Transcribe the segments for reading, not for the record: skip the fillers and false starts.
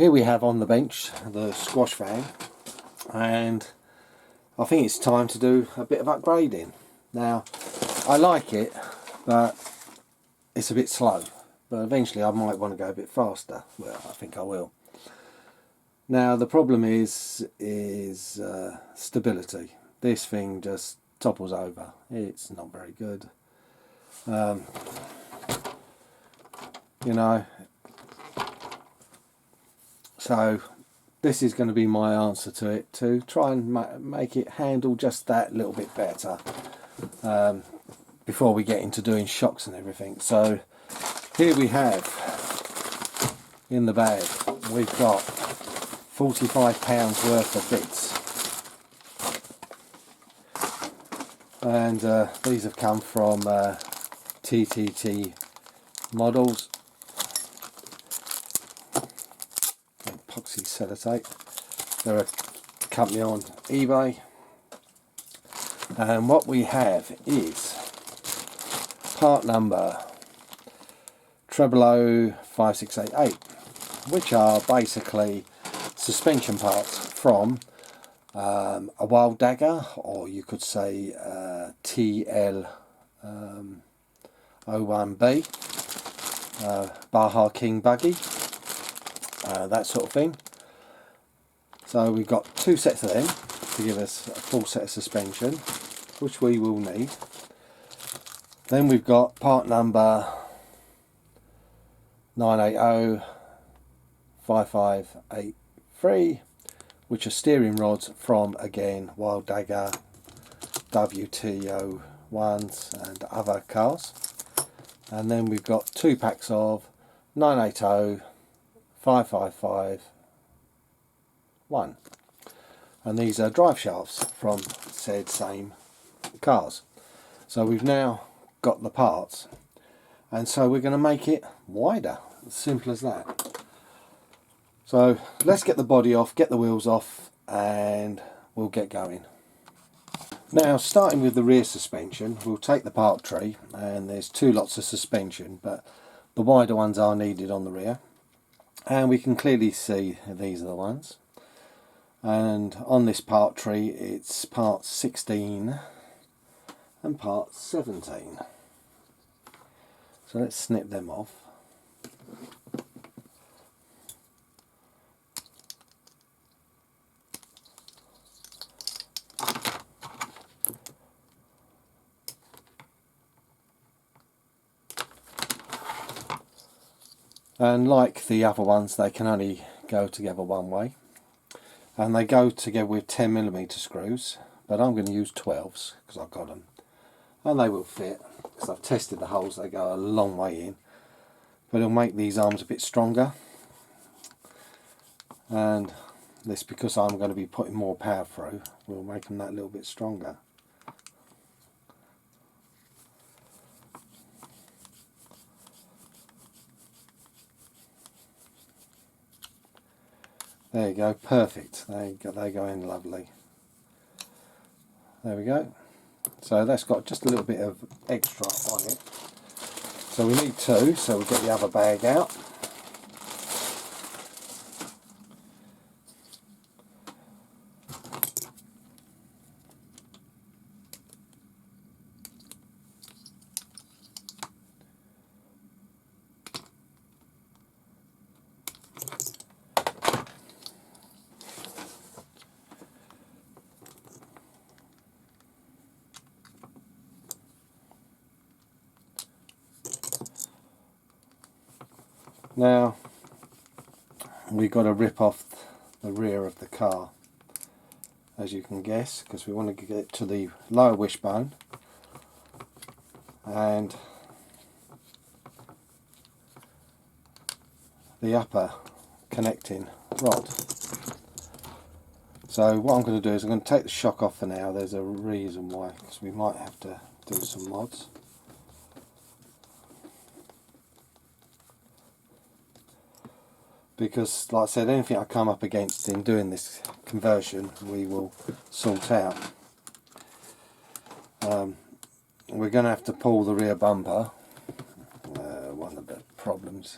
Here we have on the bench the squash fan, and I think it's time to do a bit of upgrading. Now, I like it, but it's a bit slow. But eventually I might want to go a bit faster. Well, I think I will. Now the problem is stability. This thing just topples over. It's not very good. You know, so this is going to be my answer to it, to try and make it handle just that little bit better before we get into doing shocks and everything. So here we have in the bag, we've got £45 worth of bits, and these have come from TTT models, epoxy sellotape. They're a company on eBay, and what we have is part number 005688, which are basically suspension parts from a Wild Dagger, or you could say TL01B, Baja King buggy, that sort of thing. So we've got two sets of them to give us a full set of suspension, which we will need. Then we've got part number 9805583, which are steering rods from, again, Wild Dagger, WTO1s and other cars. And then we've got two packs of 980555-1, and these are drive shafts from said same cars. So we've now got the parts, and so we're going to make it wider. As simple as that. So let's get the body off, get the wheels off, and we'll get going. Now, starting with the rear suspension, we'll take the part tree, and there's two lots of suspension, but the wider ones are needed on the rear, and we can clearly see these are the ones. And on this part tree, it's part 16 and part 17. So let's snip them off. And like the other ones, they can only go together one way, and they go together with 10mm screws, but I'm going to use 12s because I've got them, and they will fit because I've tested the holes. They go a long way in, but it'll make these arms a bit stronger, and this, because I'm going to be putting more power through, will make them that little bit stronger. There you go, perfect. They go in lovely. There we go. So that's got just a little bit of extra on it. So we need two, so we'll get the other bag out. Now we've got to rip off the rear of the car, as you can guess, because we want to get to the lower wishbone and the upper connecting rod. So what I'm going to do is I'm going to take the shock off for now. There's a reason why, because we might have to do some mods. Because, like I said, anything I come up against in doing this conversion, we will sort out. We're going to have to pull the rear bumper. One of the problems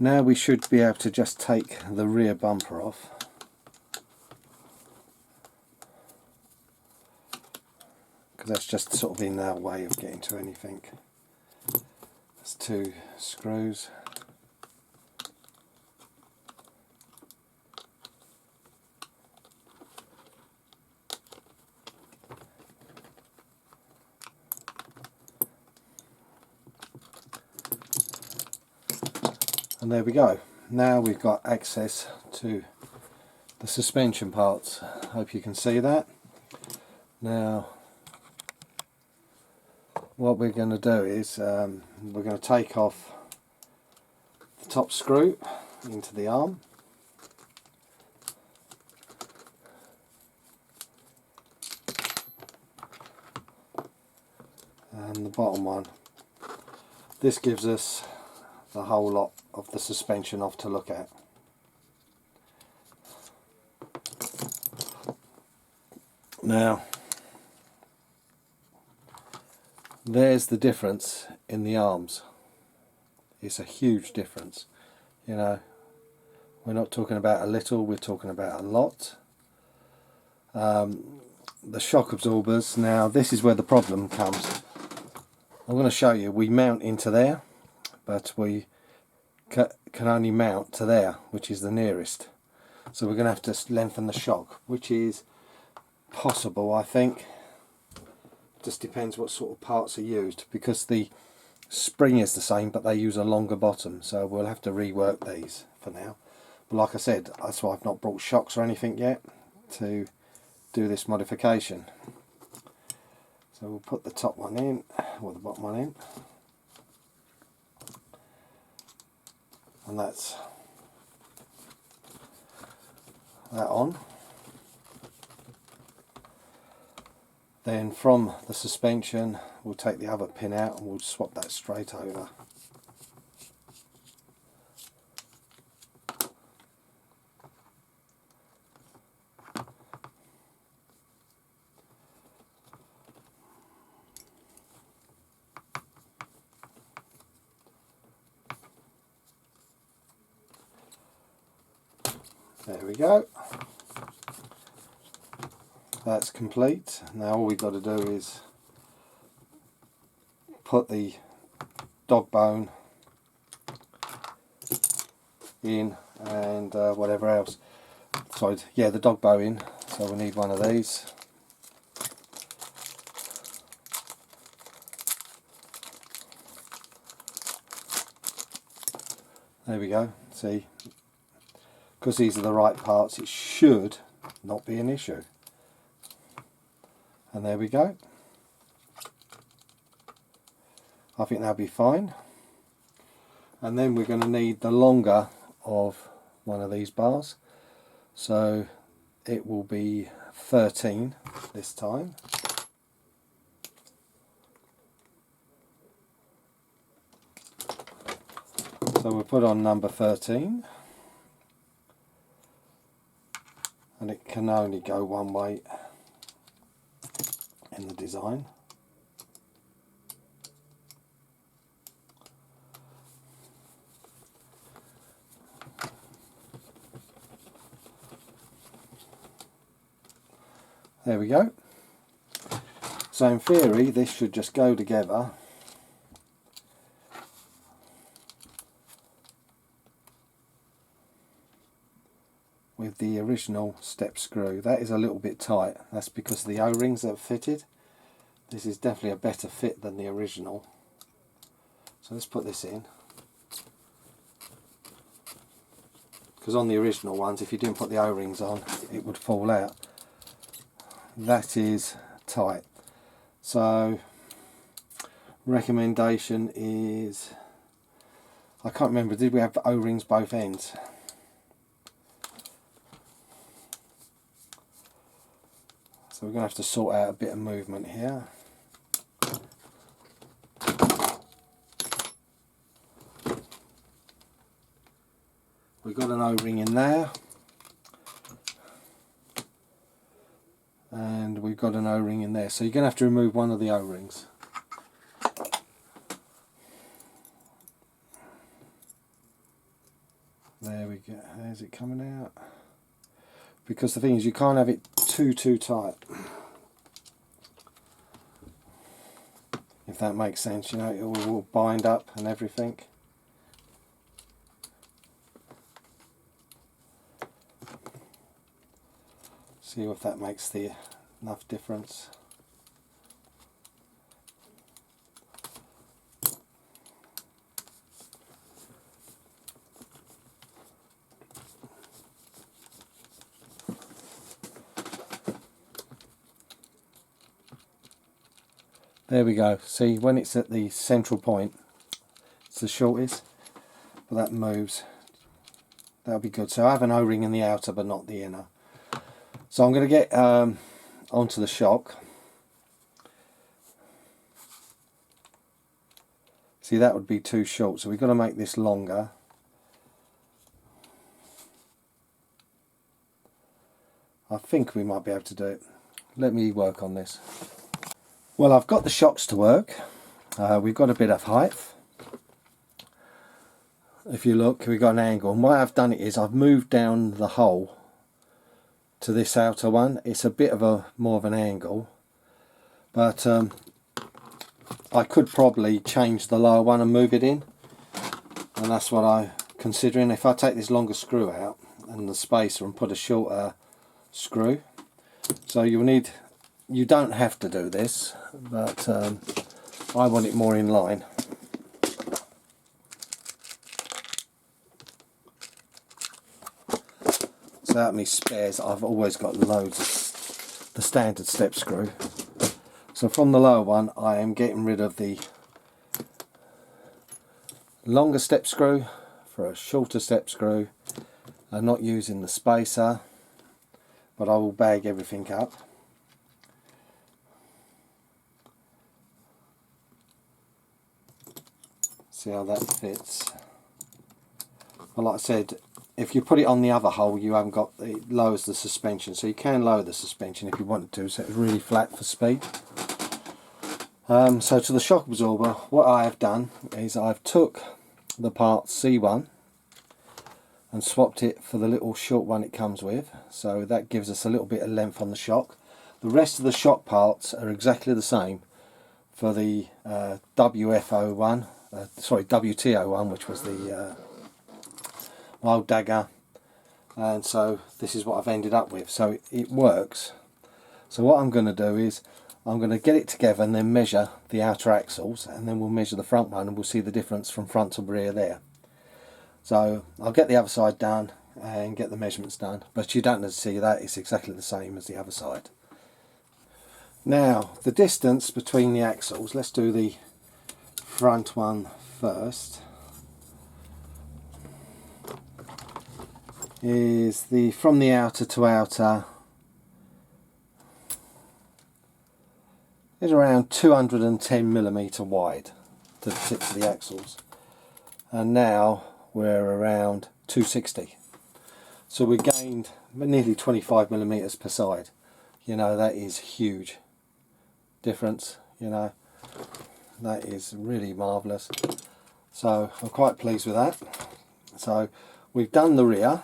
Now we should be able to just take the rear bumper off. Because that's just sort of in our way of getting to anything. There's 2 screws. And there we go. Now we've got access to the suspension parts. Hope you can see that. Now what we're going to do is we're going to take off the top screw into the arm. And the bottom one. This gives us the whole lot of the suspension off to look at. Now there's the difference in the arms. It's a huge difference, you know. We're not talking about a little, we're talking about a lot. The shock absorbers, now this is where the problem comes. I'm going to show you, we mount into there, but we can only mount to there, which is the nearest. So we're going to have to lengthen the shock, which is possible, I think. Just depends what sort of parts are used, because the spring is the same but they use a longer bottom, so we'll have to rework these for now. But like I said, that's why I've not brought shocks or anything yet to do this modification. So we'll put the top one in, or the bottom one in, and that's that on. Then from the suspension we'll take the other pin out and we'll swap that straight over. There we go. That's complete. Now all we've got to do is put the dog bone in and whatever else. Sorry, yeah, the dog bone in. So we need one of these. There we go. See, because these are the right parts, it should not be an issue. And there we go. I think that'll be fine. And then we're going to need the longer of one of these bars. So it will be 13 this time. So we'll put on number 13. And it can only go one way in the design. There we go. So in theory this should just go together with the original step screw. That is a little bit tight. That's because of the O-rings that are fitted. This is definitely a better fit than the original. So let's put this in. Because on the original ones, if you didn't put the O-rings on, it would fall out. That is tight. So recommendation is, I can't remember, did we have O-rings both ends? So we're going to have to sort out a bit of movement here. We've got an O-ring in there. And we've got an O-ring in there. So you're going to have to remove one of the O-rings. There we go. There's it coming out. Because the thing is, you can't have it too tight. If that makes sense, you know, it will bind up and everything. See if that makes enough difference. There we go. See, when it's at the central point, it's the shortest, but that moves. That'll be good. So I have an O-ring in the outer, but not the inner. So I'm going to get onto the shock. See, that would be too short, so we've got to make this longer. I think we might be able to do it. Let me work on this. Well, I've got the shocks to work. We've got a bit of height. If you look, we've got an angle. And why I've done it is I've moved down the hole to this outer one. It's a bit of more of an angle. But I could probably change the lower one and move it in. And that's what I'm considering. If I take this longer screw out and the spacer and put a shorter screw. So you don't have to do this, but I want it more in line. So out of my spares, I've always got loads of the standard step screw. So from the lower one, I am getting rid of the longer step screw for a shorter step screw. I'm not using the spacer, but I will bag everything up. See how that fits. But like I said, if you put it on the other hole, you haven't got, it lowers the suspension. So you can lower the suspension if you wanted to, so it's really flat for speed. So to the shock absorber, what I have done is I've took the part C1 and swapped it for the little short one it comes with. So that gives us a little bit of length on the shock. The rest of the shock parts are exactly the same for the WF01. Sorry, WT01, which was the Wild Dagger, and so this is what I've ended up with. So it works. So what I'm going to do is I'm going to get it together and then measure the outer axles, and then we'll measure the front one and we'll see the difference from front to rear there. So I'll get the other side done and get the measurements done, but you don't need to see that, it's exactly the same as the other side. Now the distance between the axles, let's do the front one first, is from the outer to outer is around 210mm wide to the tips of the axles, and now we're around 260, so we gained nearly 25mm per side. You know, that is huge difference, you know. That is really marvellous. So I'm quite pleased with that. So we've done the rear,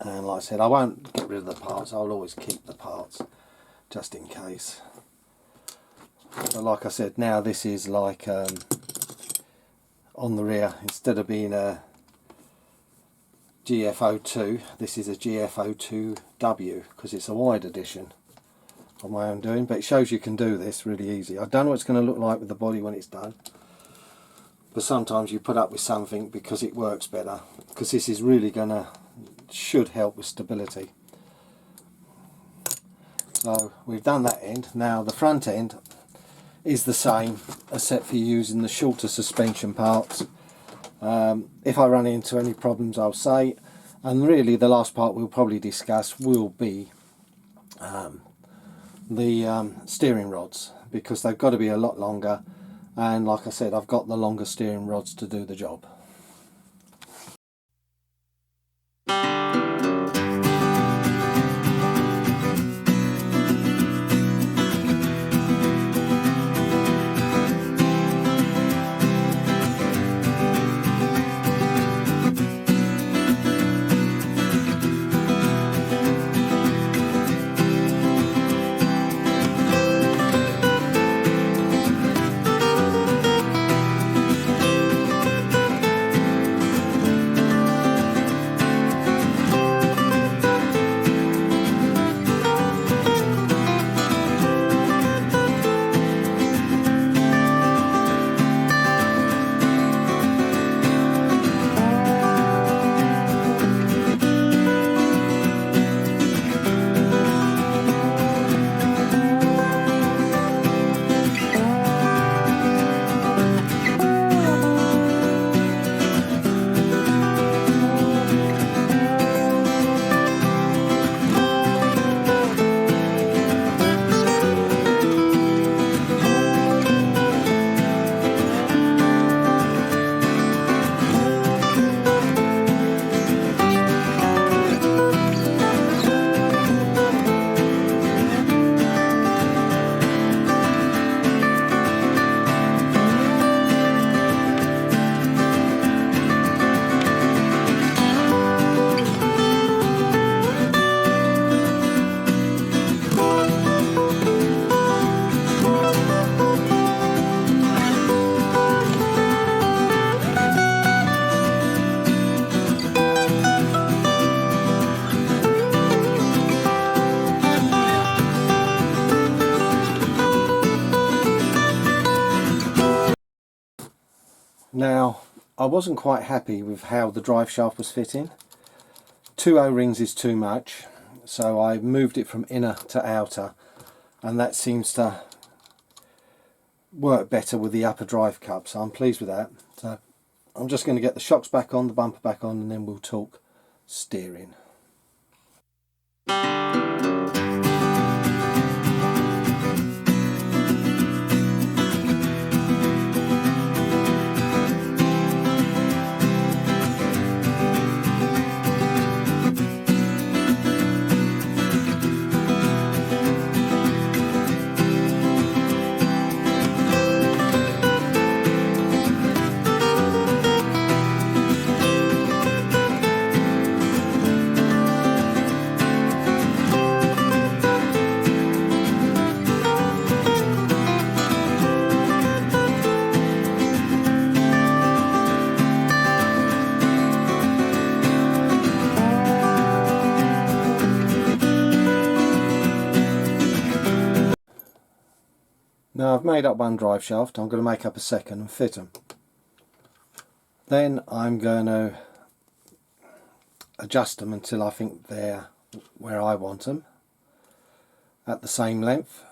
and like I said, I won't get rid of the parts. I'll always keep the parts just in case. But like I said, now this is like on the rear, instead of being a GF02, this is a GF02w, because it's a wide edition of my own doing, but it shows you can do this really easy. I don't know what it's going to look like with the body when it's done, but sometimes you put up with something because it works better, because this is really should help with stability. So we've done that end. Now the front end is the same, except for using the shorter suspension parts. If I run into any problems, I'll say, and really the last part we'll probably discuss will be the steering rods, because they've got to be a lot longer, and like I said, I've got the longer steering rods to do the job. Now, I wasn't quite happy with how the drive shaft was fitting. 2 O-rings is too much, so I moved it from inner to outer, and that seems to work better with the upper drive cup, so I'm pleased with that. So I'm just going to get the shocks back on, the bumper back on, and then we'll talk steering. Now I've made up one drive shaft, I'm going to make up a second and fit them. Then I'm going to adjust them until I think they're where I want them, at the same length.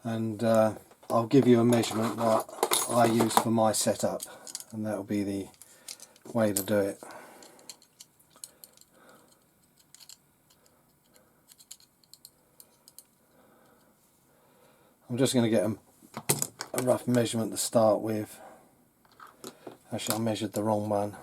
And I'll give you a measurement that I use for my setup, and that'll be the way to do it. I'm just going to get a rough measurement to start with. Actually, I measured the wrong one.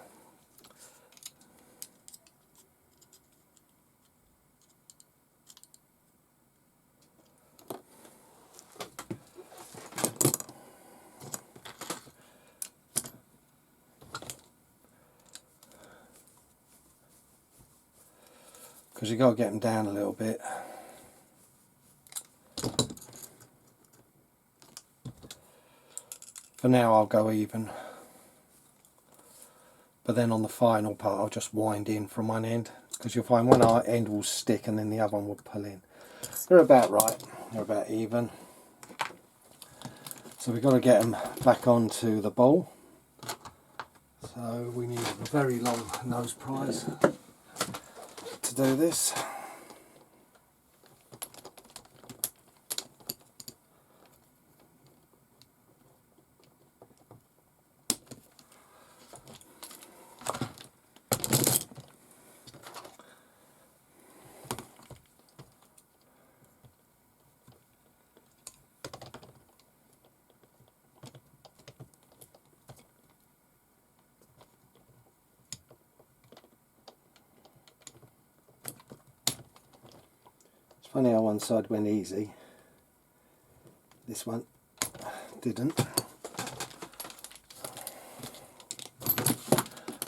Because you've got to get them down a little bit. For now I'll go even, but then on the final part I'll just wind in from one end, because you'll find one end will stick and then the other one will pull in. They're about right, they're about even. So we've got to get them back onto the bowl. So we need a very long nose prise to do this. Funny how one side went easy, this one didn't.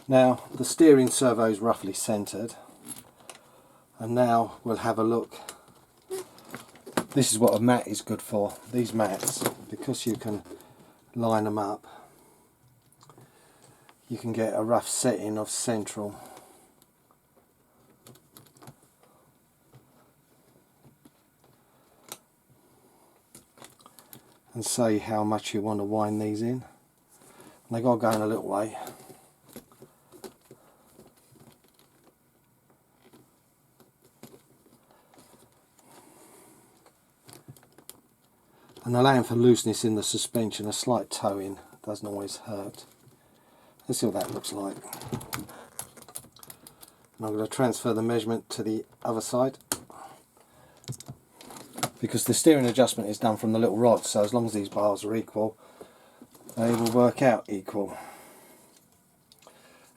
Now the steering servo is roughly centered, and now we'll have a look. This is what a mat is good for. These mats, because you can line them up, you can get a rough setting of central. And say how much you want to wind these in. And they got to go in a little way. And allowing for looseness in the suspension, a slight toe in doesn't always hurt. Let's see what that looks like. And I'm going to transfer the measurement to the other side, because the steering adjustment is done from the little rod, so as long as these bars are equal, they will work out equal.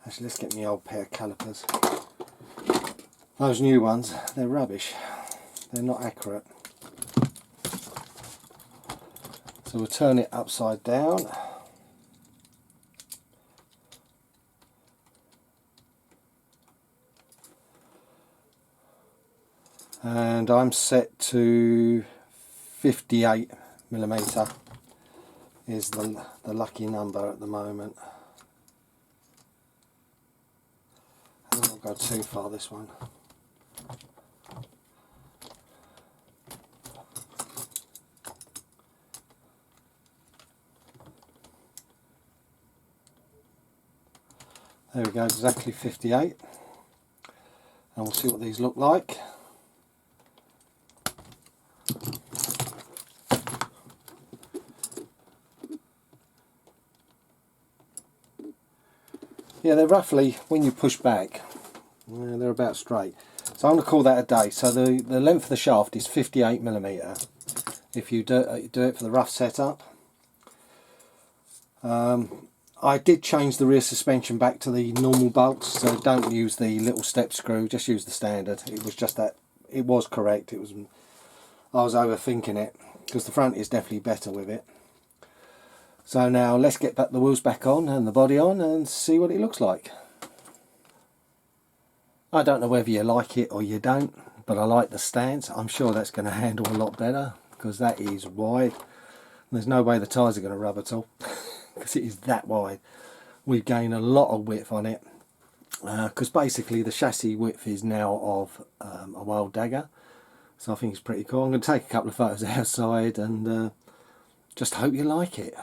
Actually, let's get me old pair of calipers. Those new ones, they're rubbish. They're not accurate. So we'll turn it upside down. And I'm set to 58mm is the lucky number at the moment. I don't want to go too far this one. There we go, exactly 58. And we'll see what these look like. Yeah, they're roughly, when you push back, they're about straight. So I'm going to call that a day. So the length of the shaft is 58mm if you do it for the rough setup. I did change the rear suspension back to the normal bolts, so don't use the little step screw, just use the standard. It was just that, it was correct, I was overthinking it, because the front is definitely better with it. So now let's get the wheels back on and the body on and see what it looks like. I don't know whether you like it or you don't, but I like the stance. I'm sure that's going to handle a lot better, because that is wide. There's no way the tyres are going to rub at all, because it is that wide. We gain a lot of width on it, because basically the chassis width is now of a Wild Dagger. So I think it's pretty cool. I'm going to take a couple of photos outside and just hope you like it.